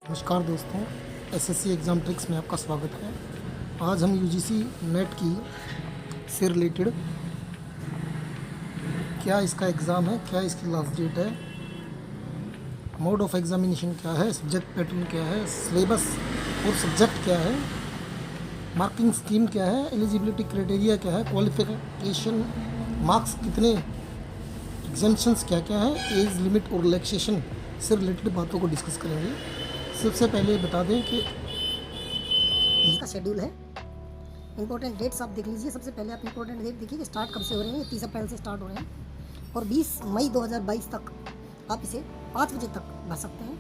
नमस्कार दोस्तों, SSC exam tricks में आपका स्वागत है। आज हम यूजीसी नेट की से रिलेटेड क्या इसका एग्ज़ाम है, क्या इसकी लास्ट डेट है, मोड ऑफ एग्ज़ामिनेशन क्या है, सब्जेक्ट पैटर्न क्या है, सिलेबस और सब्जेक्ट क्या है, मार्किंग स्कीम क्या है, एलिजिबिलिटी क्राइटेरिया क्या है, क्वालिफिकेशन मार्क्स कितने, एग्जाम्शंस क्या क्या है, एज लिमिट और रिलैक्सेशन से रिलेटेड बातों को डिस्कस करेंगे। सबसे पहले बता दें कि इसका शेड्यूल है। इंपॉर्टेंट डेट्स आप देख लीजिए। सबसे पहले आप इंपॉर्टेंट डेट देखिए कि स्टार्ट कब से हो रहे हैं। ये 30 अप्रैल से स्टार्ट हो रहे हैं और 20 मई 2022 तक आप इसे 5 बजे तक भर सकते हैं।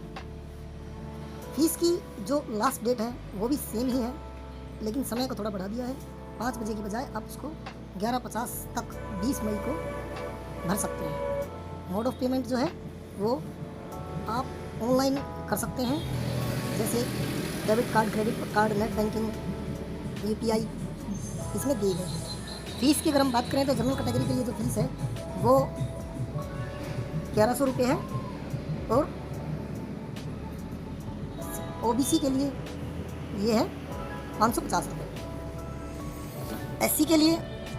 फीस की जो लास्ट डेट है वो भी सेम ही है, लेकिन समय को थोड़ा बढ़ा दिया है। 5 बजे की बजाय आप उसको 11:50 तक 20 मई को भर सकते हैं। मोड ऑफ पेमेंट जो है वो आप ऑनलाइन कर सकते हैं, जैसे debit card, credit card, net banking, UPI इसमें दिए गए हैं। फीस की अगर हम बात करें तो जनरल कैटेगरी के लिए जो फीस है वो 1100 रुपये है और ओबीसी के लिए ये है 550 रुपये। एससी के लिए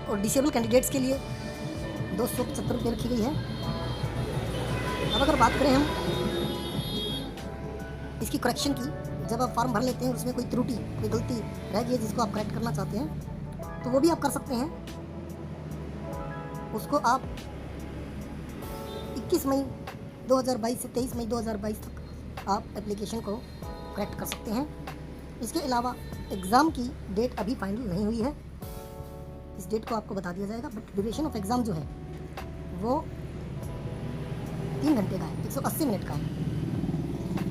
और डिसेबल कैंडिडेट्स के लिए 275 रुपये रखी गई है। अब अगर बात करें हम इसकी करेक्शन की, जब आप फॉर्म भर लेते हैं उसमें कोई त्रुटि, कोई गलती रह गई है जिसको आप करेक्ट करना चाहते हैं तो वो भी आप कर सकते हैं। उसको आप 21 मई 2022 से 23 मई 2022 तक आप एप्लीकेशन को करेक्ट कर सकते हैं। इसके अलावा एग्ज़ाम की डेट अभी फाइनल नहीं हुई है, इस डेट को आपको बता दिया जाएगा। बट ड्यूरेशन ऑफ एग्ज़ाम जो है वो 3 घंटे का है, 180 मिनट का है।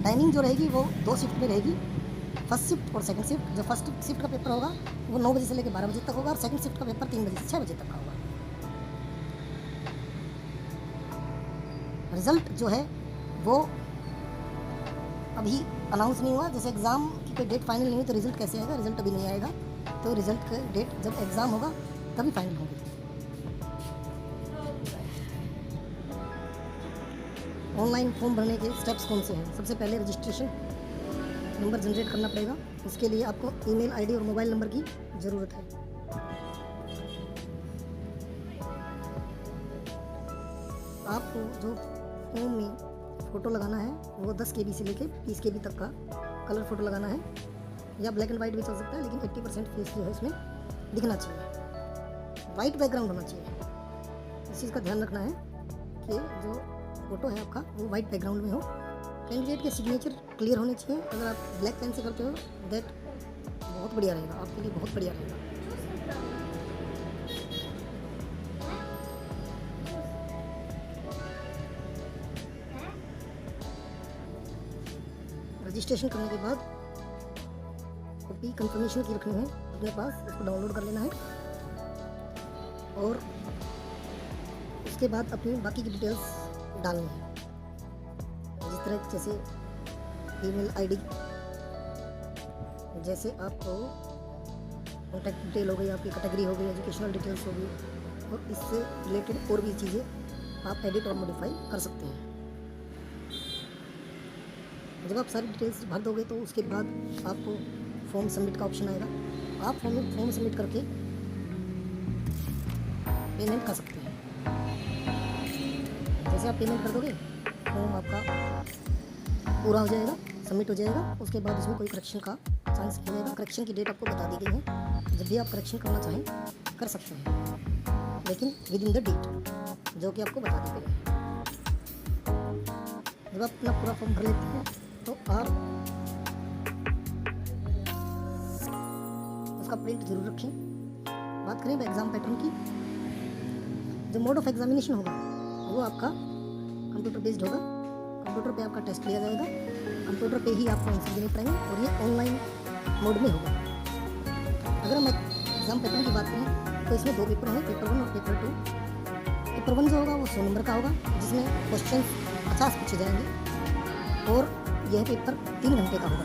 टाइमिंग जो रहेगी वो 2 शिफ्ट में रहेगी, फर्स्ट शिफ्ट और सेकंड शिफ्ट। जो फर्स्ट शिफ्ट का पेपर होगा वो 9 बजे से लेकर 12 बजे तक होगा और सेकंड शिफ्ट का पेपर 3 बजे से 6 बजे तक का होगा। रिज़ल्ट जो है वो अभी अनाउंस नहीं हुआ। जैसे एग्ज़ाम की कोई डेट फाइनल नहीं हुई तो रिज़ल्ट कैसे आएगा? रिज़ल्ट अभी नहीं आएगा, तो रिज़ल्ट का डेट जब एग्ज़ाम होगा तभी फाइनल होगी। ऑनलाइन फॉर्म भरने के स्टेप्स कौन से हैं? सबसे पहले रजिस्ट्रेशन नंबर जनरेट करना पड़ेगा। इसके लिए आपको ईमेल आईडी और मोबाइल नंबर की ज़रूरत है। आपको जो फॉर्म में फ़ोटो लगाना है वो 10 KB से लेकर 20 KB तक का कलर फ़ोटो लगाना है, या ब्लैक एंड वाइट भी चल सकता है, लेकिन 80% फेस जो है इसमें दिखना चाहिए। वाइट बैकग्राउंड होना चाहिए। इस चीज़ का ध्यान रखना है कि जो फ़ोटो है आपका वो वाइट बैकग्राउंड में हो। कैंडिडेट के सिग्नेचर क्लियर होने चाहिए। अगर आप ब्लैक पेन से करते हो दैट बहुत बढ़िया रहेगा, आपके लिए बहुत बढ़िया रहेगा। रजिस्ट्रेशन करने के बाद कॉपी कंफर्मेशन की रखनी है अपने पास, उसको डाउनलोड कर लेना है और उसके बाद अपनी बाकी की डिटेल्स डालनी है। जिस तरह जैसे ईमेल आईडी, जैसे आपको कॉन्टैक्ट डिटेल हो गई, आपकी कैटेगरी हो गई, एजुकेशनल डिटेल्स हो गई, और इससे रिलेटेड और भी चीज़ें आप एडिट और मॉडिफाई कर सकते हैं। जब आप सारी डिटेल्स भर दोगे तो उसके बाद आपको फॉर्म सबमिट का ऑप्शन आएगा। आप फॉर्म सबमिट करके पेमेंट कर सकते हैं। जैसे आप पेमेंट कर दोगे फॉर्म आपका पूरा हो जाएगा, सबमिट हो जाएगा। उसके बाद इसमें कोई करेक्शन का चांस नहीं रहेगा। करेक्शन की डेट आपको बता दी गई है, जब भी आप करेक्शन करना चाहें कर सकते हैं, लेकिन विद इन द डेट जो कि आपको बता दी गई है। जब आप अपना पूरा फॉर्म भर लेते हैं तो आप उसका प्रिंट जरूर रखें। बात करें एग्ज़ाम पैटर्न की, जो मोड ऑफ एग्जामिनेशन होगा वो आपका कंप्यूटर बेस्ड होगा। कंप्यूटर पे आपका टेस्ट लिया जाएगा, कंप्यूटर पे ही आपको आंसर देने पड़ेंगे और ये ऑनलाइन मोड में होगा। अगर हम एग्ज़ाम पैटर्न की बात करें तो इसमें 2 पेपर होंगे, पेपर 1 और पेपर 2। पेपर 1 जो होगा वो 100 नंबर का होगा, जिसमें क्वेश्चन 50 पूछे जाएंगे और यह पेपर 3 घंटे का होगा।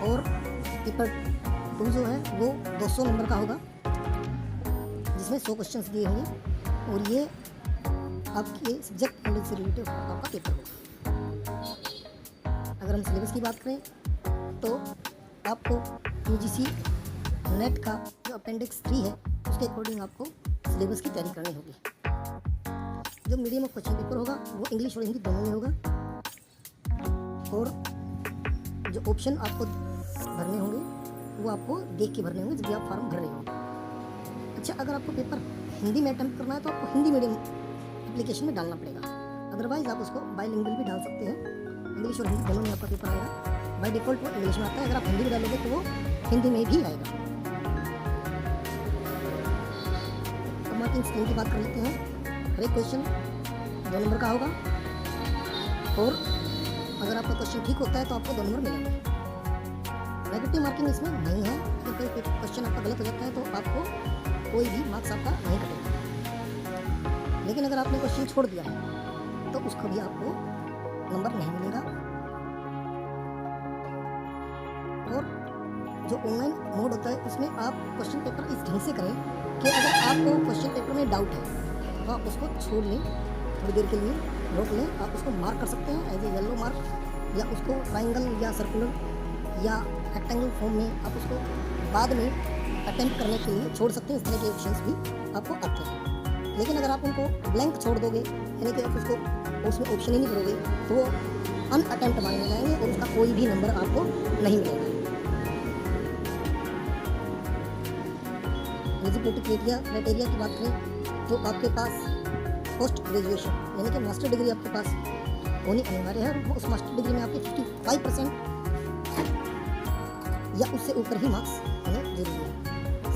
और पेपर 2 जो है वो 200 नंबर का होगा, जिसमें 100 क्वेश्चंस दिए होंगे और ये आपके सब्जेक्ट एंड से रिलेटेड आपका पेपर होगा। अगर हम सिलेबस की बात करें तो आपको यूजीसी नेट का जो अपेंडिक्स 3 है उसके अकॉर्डिंग आपको सिलेबस की तैयारी करनी होगी। जो मीडियम ऑफ क्वेश्चन पेपर होगा वो इंग्लिश और हिंदी दोनों में होगा, और जो ऑप्शन आपको भरने होंगे वो आपको देख के भरने होंगे जब भी आप फॉर्म भर रहे होंगे। अच्छा, अगर आपको पेपर हिंदी में अटैम्प्ट करना है तो आपको हिंदी मीडियम एप्लीकेशन में डालना पड़ेगा, अदरवाइज आप उसको बाइलिंगुअल भी डाल सकते हैं। इंग्लिश और हिंदी दोनों में आपका पेपर आएगा। बाय डिफ़ॉल्ट वो इंग्लिश में आता है, अगर आप हिंदी में डालोगे तो वो हिंदी में भी आएगा। अब मार्किंग स्कीम की बात कर लेते हैं। हर एक क्वेश्चन 2 नंबर का होगा, और अगर आपका क्वेश्चन ठीक होता है तो आपको 2 नंबर मिलेंगे। नेगेटिव मार्किंग इसमें नहीं है, अगर कोई क्वेश्चन आपका गलत हो जाता है तो आपको कोई भी मार्क्स आपका नहीं कटेगा। लेकिन अगर आपने क्वेश्चन छोड़ दिया है तो उसका भी आपको नंबर नहीं मिलेगा। और जो ऑनलाइन मोड होता है उसमें आप क्वेश्चन पेपर इस ढंग से करें कि अगर आपको क्वेश्चन पेपर में डाउट है तो आप उसको छोड़ लें, थोड़ी देर के लिए रोक लें, आप उसको मार्क कर सकते हैं एज ए येलो मार्क, या उसको ट्राइंगल या सर्कुलर या रेक्टेंगल फॉर्म में आप उसको बाद में अटेम्प्ट करने के लिए छोड़ सकते हैं। इस तरह के ऑप्शंस भी आपको आते हैं। लेकिन अगर आप उनको ब्लैंक छोड़ दोगे, यानी कि आप उसको उसमें ऑप्शन ही नहीं करोगे, तो वो अनअटेम्प्ट माने जाएंगे और उसका कोई भी नंबर आपको नहीं मिलेगा। एलिजिबिलिटी क्राइटेरिया की बात करें तो आपके पास पोस्ट ग्रेजुएशन यानी कि मास्टर डिग्री आपके पास होनी अनिवार्य है, और उस मास्टर डिग्री में आपके 55% या उससे ऊपर ही मार्क्स होने जरूरी है।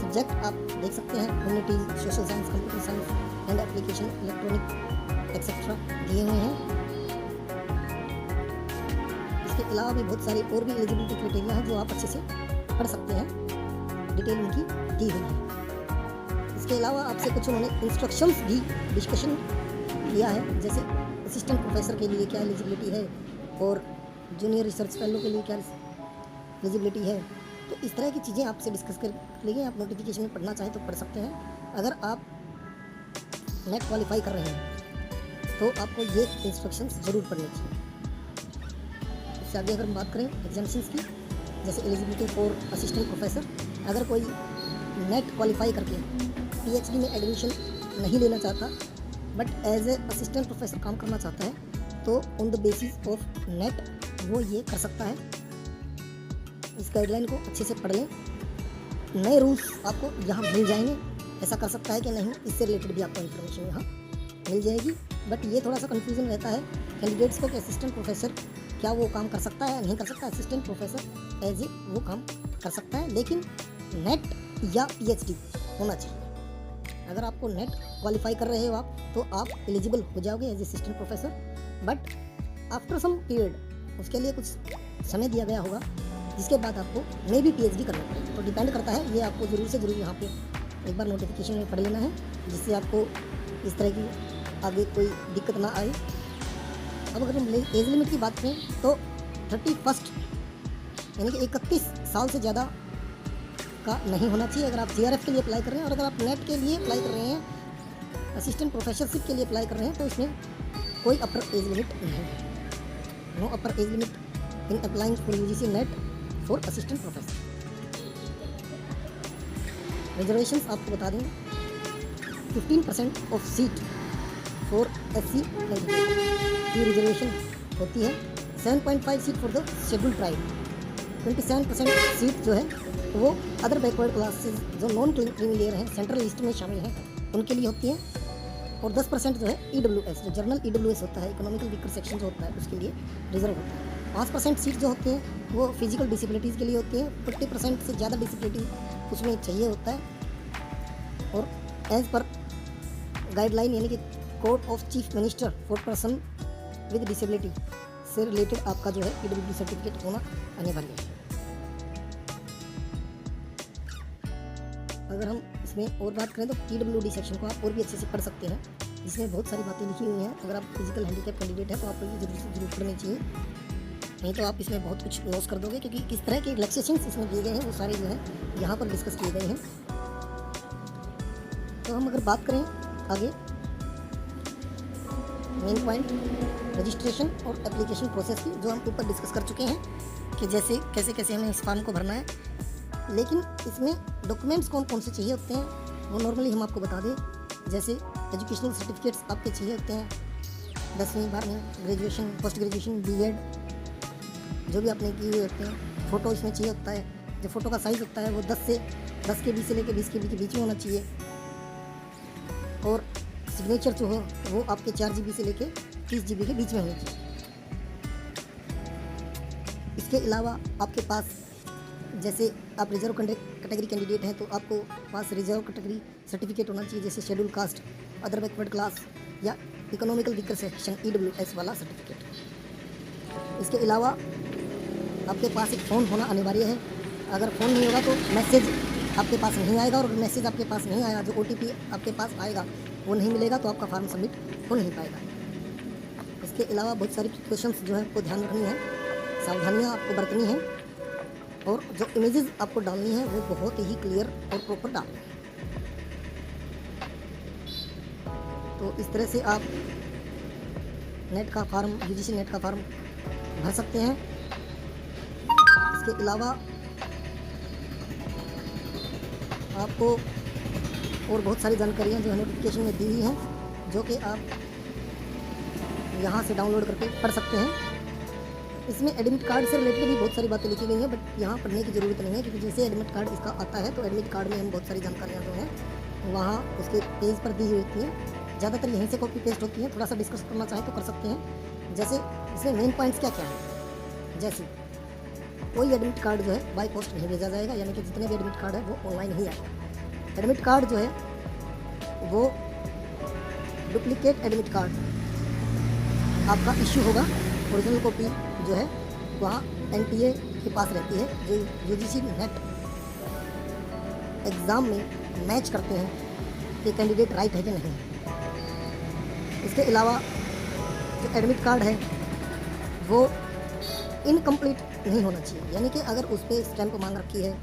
सब्जेक्ट आप देख सकते हैं humanities, social science, computer science and application, electronic etcetera दिए हुए हैं। इसके अलावा भी बहुत सारी और भी एलिजिबिलिटी क्राइटेरिया हैं जो आप अच्छे से पढ़ सकते हैं, डिटेल उनकी दी हुई है। इसके अलावा आपसे कुछ उन्होंने इंस्ट्रक्शंस भी डिस्कशन किया है, जैसे असिस्टेंट प्रोफेसर के लिए क्या एलिजिबिलिटी है और जूनियर रिसर्च फेलो के लिए क्या एलिजिबिलिटी है। तो इस तरह की चीज़ें आपसे डिस्कस कर लेंगे। आप नोटिफिकेशन में पढ़ना चाहें तो पढ़ सकते हैं। अगर आप नेट क्वालिफाई कर रहे हैं तो आपको ये इंस्ट्रक्शंस ज़रूर पढ़नी चाहिए। इससे आगे अगर हम बात करें एग्जाम्शंस की, जैसे एलिजिबिलिटी फॉर असिस्टेंट प्रोफेसर, अगर कोई नेट क्वालिफाई करके पीएचडी में एडमिशन नहीं लेना चाहता but as a assistant professor काम करना चाहता है तो on the basis of NET वो ये कर सकता है। इस गाइडलाइन को अच्छे से पढ़ लें। नए रूल्स आपको यहाँ मिल जाएंगे, ऐसा कर सकता है कि नहीं, इससे रिलेटेड भी आपको इन्फॉर्मेशन यहाँ मिल जाएगी। बट ये थोड़ा सा कन्फ्यूजन रहता है कैंडिडेट्स को कि असिस्टेंट प्रोफेसर क्या वो काम कर सकता है या नहीं कर सकता। असिस्टेंट प्रोफेसर एज ए वो काम कर सकता है, लेकिन नेट या पीएचडी होना चाहिए। अगर आपको नेट क्वालिफाई कर रहे हो आप तो आप एलिजिबल हो जाओगे as assistant professor, but after some period उसके लिए कुछ समय दिया गया होगा जिसके बाद आपको मे भी पीएचडी करना पड़ेगा। तो डिपेंड करता है, ये आपको ज़रूर से ज़रूर यहाँ पे एक बार नोटिफिकेशन में पढ़ लेना है, जिससे आपको इस तरह की आगे कोई दिक्कत ना आए। अब अगर हम एज लिमिट की बात करें तो 31 यानी कि 31 साल से ज़्यादा का नहीं होना चाहिए अगर आप जीआरएफ के लिए अप्लाई कर रहे हैं। और अगर आप नेट के लिए अप्लाई कर रहे हैं, असिस्टेंट प्रोफेसरशिप के लिए अप्लाई कर रहे हैं, तो इसमें कोई अपर एज लिमिट नहीं है। No upper age limit in applying for UGC NET for assistant professor. Reservations आपको बता दें, 15% of seat for SC candidate की रिजर्वेशन होती है। 7.5 seat for the scheduled tribe, 27% seat जो है वो अदर बैकवर्ड क्लासेस जो नॉन क्रीमी लेयर हैं, सेंट्रल लिस्ट में शामिल हैं, उनके लिए होती हैं। और 10% जो है ईडब्ल्यूएस, जो जनरल ईडब्ल्यूएस होता है, इकोनॉमिकल वीकर सेक्शन जो होता है, उसके लिए रिजर्व होता है। 5% सीट जो होती हैं वो फिजिकल डिसेबिलिटीज़ के लिए होती हैं। 50% से ज़्यादा डिसेबिलिटी उसमें चाहिए होता है। और एज पर गाइडलाइन यानी कि court of chief minister for person with disability से रिलेटेड आपका जो है ईडब्ल्यूडी सर्टिफिकेट होना अनिवार्य है। अगर हम इसमें और बात करें तो पीडब्ल्यूडी सेक्शन को आप और भी अच्छे से पढ़ सकते हैं, जिसमें बहुत सारी बातें लिखी हुई हैं। अगर आप फिजिकल हैंडीकैप कैंडिडेट है तो आपको ये जरूर पढ़नी चाहिए, नहीं तो आप इसमें बहुत कुछ लॉस कर दोगे, क्योंकि किस तरह के रिलैक्सेशंस इसमें दिए गए हैं वो सारे जो है यहाँ पर डिस्कस किए गए हैं। तो हम अगर बात करें आगे मेन पॉइंट रजिस्ट्रेशन और एप्लीकेशन प्रोसेस की, जो हम ऊपर डिस्कस कर चुके हैं कि जैसे कैसे कैसे हमें इस फॉर्म को भरना है। लेकिन इसमें डॉक्यूमेंट्स कौन कौन से चाहिए होते हैं वो नॉर्मली हम आपको बता दें। जैसे एजुकेशनल सर्टिफिकेट्स आपके चाहिए होते हैं, 10वीं 12वीं ग्रेजुएशन, पोस्ट ग्रेजुएशन, बीएड, जो भी आपने किए होते हैं। फ़ोटो इसमें चाहिए होता है। जो फ़ोटो का साइज़ होता है वो 10 KB से लेकर 20 KB के बीच में होना चाहिए। और सिग्नेचर जो हो वो आपके 4 GB से लेकर 30 GB के बीच में होना चाहिए। इसके अलावा आपके पास, जैसे आप रिजर्व कैटेगरी कैंडिडेट हैं तो आपको पास रिजर्व कैटेगरी सर्टिफिकेट होना चाहिए, जैसे schedule caste, other backward class या इकोनॉमिकल वीकर सेक्शन EWS वाला सर्टिफिकेट। इसके अलावा आपके पास एक फ़ोन होना अनिवार्य है। अगर फ़ोन नहीं होगा तो मैसेज आपके पास नहीं आएगा, और मैसेज आपके पास नहीं आया, जो OTP आपके पास आएगा वो नहीं मिलेगा, तो आपका फॉर्म सबमिट हो नहीं पाएगा। इसके अलावा बहुत सारी प्रिकॉशंस जो है आपको ध्यान रखनी है, सावधानियाँ आपको बरतनी है, और जो इमेजेस आपको डालनी है वो बहुत ही क्लियर और प्रॉपर डालनी है। तो इस तरह से आप नेट का फॉर्म, UGC नेट का फॉर्म भर सकते हैं। इसके अलावा आपको और बहुत सारी जानकारियाँ जो है नोटिफिकेशन में दी हुई हैं, जो कि आप यहाँ से डाउनलोड करके पढ़ सकते हैं। इसमें एडमिट कार्ड से रिलेटेड भी बहुत सारी बातें लिखी गई हैं, बट यहाँ पढ़ने की ज़रूरत नहीं है, क्योंकि जैसे एडमिट कार्ड इसका आता है तो एडमिट कार्ड में हम बहुत सारी जानकारियाँ जो हैं वहाँ उसके पेज पर दी हुई होती हैं। ज़्यादातर यहीं से कॉपी पेस्ट होती हैं। थोड़ा सा डिस्कस करना चाहें तो कर सकते हैं। जैसे इसमें मेन पॉइंट्स क्या क्या है, जैसे कोई एडमिट कार्ड जो है बाय पोस्ट नहीं भेजा जाएगा, यानी कि जितने भी एडमिट कार्ड है वो ऑनलाइन ही आएगा। एडमिट कार्ड जो है वो डुप्लीकेट एडमिट कार्ड आपका इश्यू होगा। ओरिजिनल कॉपी जो है वहाँ NTA के पास रहती है, जो UGC नेट एग्ज़ाम में मैच करते हैं कि कैंडिडेट राइट है कि नहीं। इसके अलावा जो एडमिट कार्ड है वो इनकम्प्लीट नहीं होना चाहिए, यानी कि अगर उस पर स्टैम्प मांग रखी है,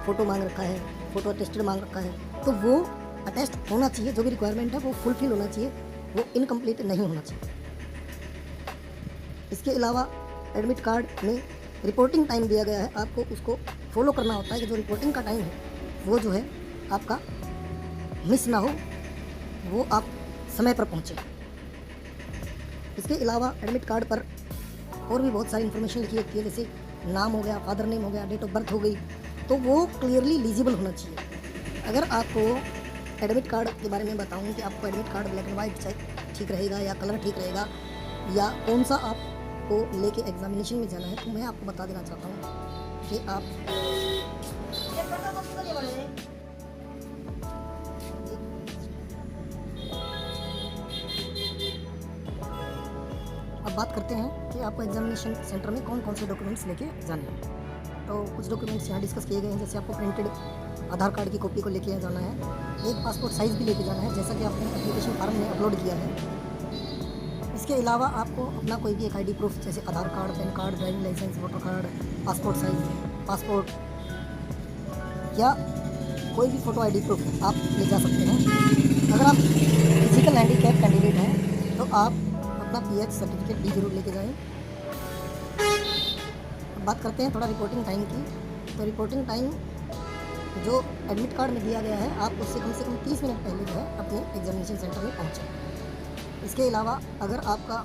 फ़ोटो मांग रखा है, फ़ोटो अटेस्टेड मांग रखा है, तो वो अटेस्ट होना चाहिए। जो भी रिक्वायरमेंट है वो फुलफिल होना चाहिए, वो इनकम्प्लीट नहीं होना चाहिए। इसके अलावा एडमिट कार्ड में रिपोर्टिंग टाइम दिया गया है, आपको उसको फॉलो करना होता है कि जो रिपोर्टिंग का टाइम है वो जो है आपका मिस ना हो, वो आप समय पर पहुँचे। इसके अलावा एडमिट कार्ड पर और भी बहुत सारी इन्फॉर्मेशन लिखी होती है, जैसे नाम हो गया, फादर नेम हो गया, डेट ऑफ बर्थ हो गई, तो वो क्लियरली लीजिबल होना चाहिए। अगर आपको एडमिट कार्ड के बारे में बताऊं कि आपको admit card black and white ठीक रहेगा या कलर ठीक रहेगा, या कौन सा आपको लेके एग्जामिनेशन में जाना है, तो मैं आपको बता देना चाहता हूँ कि आप अब बात करते हैं कि आपको एग्जामिनेशन सेंटर में कौन कौन से डॉक्यूमेंट्स लेके जाने हैं। तो कुछ डॉक्यूमेंट्स यहाँ डिस्कस किए गए हैं, जैसे आपको प्रिंटेड आधार कार्ड की कॉपी को लेके जाना है, एक पासपोर्ट साइज़ भी लेके जाना है, जैसा कि आपने एप्लीकेशन फॉर्म में अपलोड किया है। इसके अलावा आपको अपना कोई भी एक ID प्रूफ, जैसे Aadhaar card, PAN card, driving licence, voter card, passport size passport या कोई भी फ़ोटो ID प्रूफ आप ले जा सकते हैं। अगर आप फिजिकल हैंडीकैप कैंडिडेट हैं तो आप अपना PH सर्टिफिकेट भी जरूर लेके जाएं। अब बात करते हैं थोड़ा रिपोर्टिंग टाइम की। तो रिपोर्टिंग टाइम जो एडमिट कार्ड में दिया गया है, आप उससे कम 30 मिनट पहले जो है अपने एग्जामिनेशन सेंटर में पहुँचें। इसके अलावा अगर आपका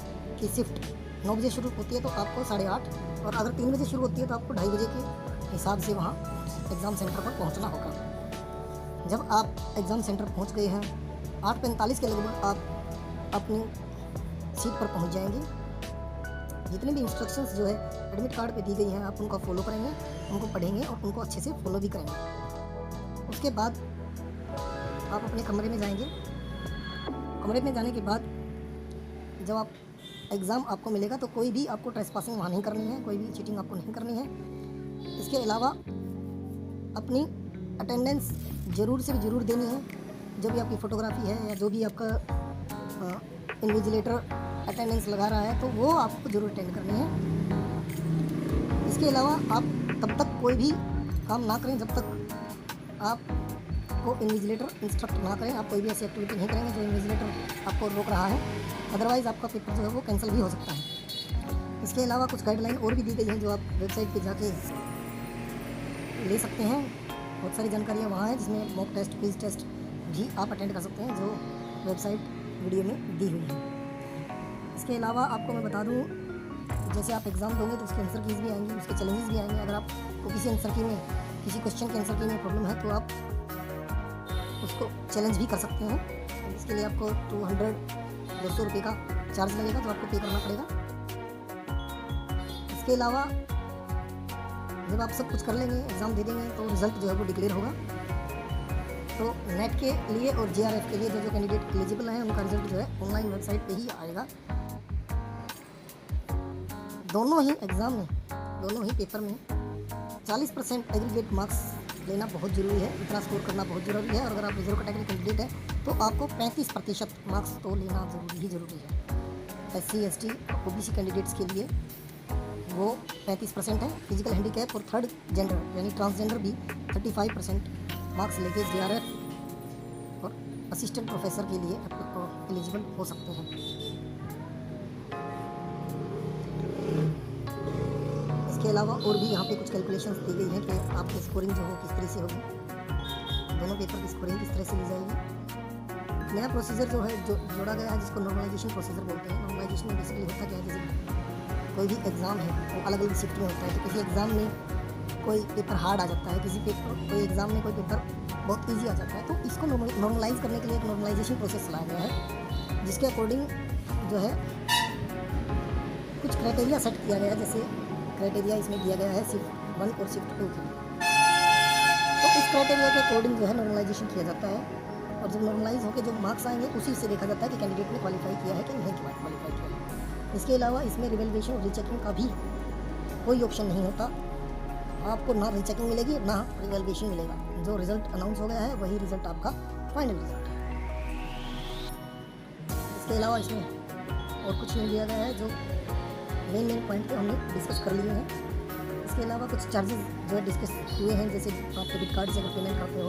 की शिफ्ट 9 बजे शुरू होती है तो आपको 8:30, और अगर 3 बजे शुरू होती है तो आपको 2:30 बजे के हिसाब से वहाँ एग्ज़ाम सेंटर पर पहुँचना होगा। जब आप एग्ज़ाम सेंटर पहुँच गए हैं, 8:45 के लगभग आप अपनी सीट पर पहुँच जाएंगे। जितने भी इंस्ट्रक्शंस जो है एडमिट कार्ड पे दी गई हैं, आप उनको फॉलो करेंगे, उनको पढ़ेंगे और उनको अच्छे से फॉलो भी करेंगे। उसके बाद आप अपने कमरे में जाएंगे। कमरे में जाने के बाद जब आप एग्ज़ाम आपको मिलेगा तो कोई भी आपको ट्रेसपासिंग वहाँ नहीं करनी है, कोई भी चीटिंग आपको नहीं करनी है। इसके अलावा अपनी अटेंडेंस ज़रूर से ज़रूर देनी है। जो भी आपकी फ़ोटोग्राफी है या जो भी आपका इन्विजिलेटर अटेंडेंस लगा रहा है तो वो आपको ज़रूर अटेंड करनी है। इसके अलावा आप तब तक कोई भी काम ना करें जब तक आप आपको इन्विजिलेटर इंस्ट्रक्ट ना करें, आप कोई भी ऐसी एक्टिविटी नहीं करेंगे जो इन्विजिलेटर आपको रोक रहा है, अदरवाइज़ आपका पेपर जो है वो कैंसिल भी हो सकता है। इसके अलावा कुछ गाइडलाइन और भी दी गई हैं जो आप वेबसाइट पे जाके ले सकते हैं। बहुत सारी जानकारियाँ वहाँ हैं जिसमें मॉक टेस्ट, क्विज टेस्ट भी आप अटेंड कर सकते हैं जो वेबसाइट वीडियो में दी हुई है। इसके अलावा आपको मैं बता दूँ, जैसे आप एग्ज़ाम दोगे तो उसके आंसर कीज भी आएंगी, उसके चैलेंजेस भी आएंगे। अगर आपको किसी आंसर की में, किसी क्वेश्चन के आंसर की में प्रॉब्लम है तो आप उसको चैलेंज भी कर सकते हैं। इसके लिए आपको 200 रुपये का चार्ज लगेगा जो आपको पे करना पड़ेगा। इसके अलावा जब आप सब कुछ कर लेंगे, एग्ज़ाम दे देंगे, तो रिज़ल्ट जो है वो डिक्लेयर होगा। तो नेट के लिए और JRF के लिए जो कैंडिडेट एलिजिबल हैं उनका रिज़ल्ट जो है ऑनलाइन वेबसाइट पे ही आएगा। दोनों ही एग्ज़ाम में, दोनों ही पेपर में 40% एग्रीगेट मार्क्स लेना बहुत ज़रूरी है, इतना स्कोर करना बहुत ज़रूरी है। और अगर आप रिजर्व कैटेगरी कैंडिडेट है तो आपको 35% मार्क्स तो लेना ज़रूरी है। SC ST OBC कैंडिडेट्स के लिए वो 35% है। फिजिकल हैंडीकैप और थर्ड जेंडर यानी ट्रांसजेंडर भी 35% मार्क्स लेके JRF और असिस्टेंट प्रोफेसर के लिए एलिजिबल हो सकते हैं। इसके अलावा और भी यहाँ पे कुछ कैलकुलेशंस दी गई हैं कि आपकी स्कोरिंग जो हो किस तरह से होगी, दोनों पेपर की स्कोरिंग किस तरह से ली जाएगी। नया प्रोसीजर जो है जो जोड़ा गया है जिसको नॉर्मलाइजेशन प्रोसीजर बोलते हैं। नॉर्मलाइजेशन में बेसिकली होता क्या है, जैसे कोई भी एग्ज़ाम है वो अलग अलग शिफ्ट में होता है। तो किसी एग्ज़ाम में कोई पेपर हार्ड आ जाता है, कोई एग्ज़ाम में कोई पेपर बहुत ईजी आ जाता है। तो इसको नॉर्मलाइज करने के लिए एक नॉर्मलाइजेशन प्रोसेस लाया गया है जिसके अकॉर्डिंग जो है कुछ क्राइटेरिया सेट किया गया है। जैसे क्राइटेरिया इसमें दिया गया है शिफ्ट 1 और शिफ्ट 2 की। तो इस क्राइटेरिया के अकॉर्डिंग जो है नॉर्मलाइजेशन किया जाता है और जब नॉर्मलाइज होकर जो मार्क्स आएंगे उसी से देखा जाता है कि कैंडिडेट ने क्वालिफाई किया है कि नहीं क्वालिफाई किया है। इसके अलावा इसमें रिवैल्यूएशन और रीचेकिंग का भी कोई ऑप्शन नहीं होता। आपको ना रीचेकिंग मिलेगी ना रिवैल्यूएशन मिलेगा। जो रिज़ल्ट अनाउंस हो गया है वही रिज़ल्ट आपका फाइनल रिज़ल्ट है। इसके अलावा इसमें और कुछ नहीं दिया गया है। जो मेन पॉइंट पे हमने डिस्कस कर लिए हैं। इसके अलावा कुछ चार्जेस जो है डिस्कस हुए हैं, जैसे आप क्रेडिट कार्ड से अगर पेमेंट करते हो,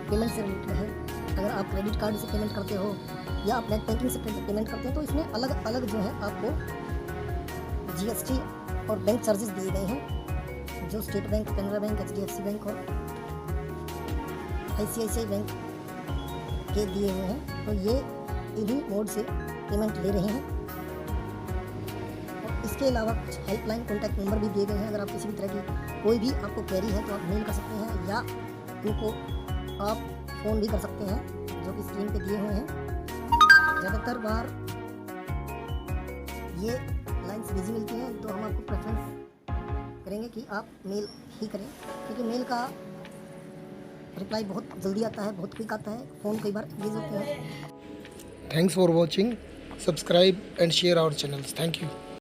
पेमेंट से रिलेटेड है। अगर आप क्रेडिट कार्ड से पेमेंट करते हो या आप नेट बैंकिंग से पेमेंट करते हैं तो इसमें अलग अलग जो है आपको GST और बैंक चार्जेस दिए गए हैं जो state bank, Canara bank, HDFC bank और ICICI बैंक के दिए हुए हैं। तो ये इन्हीं मोड से पेमेंट ले रहे हैं। और इसके अलावा कुछ हेल्पलाइन कॉन्टैक्ट नंबर भी दिए गए हैं। अगर आप किसी भी तरह की कोई भी आपको क्वेरी है तो आप मेल कर सकते हैं या उनको आप फ़ोन भी कर सकते हैं जो कि स्क्रीन पे दिए हुए हैं। ज़्यादातर बार ये लाइन्स बिजी मिलती हैं तो हम आपको प्रेफरेंस करेंगे कि आप मेल ही करें, क्योंकि मेल का रिप्लाई बहुत जल्दी आता है, बहुत क्विक आता है। फ़ोन कई बार बिजी होते हैं। Thanks for watching. Subscribe and share our channels. Thank you.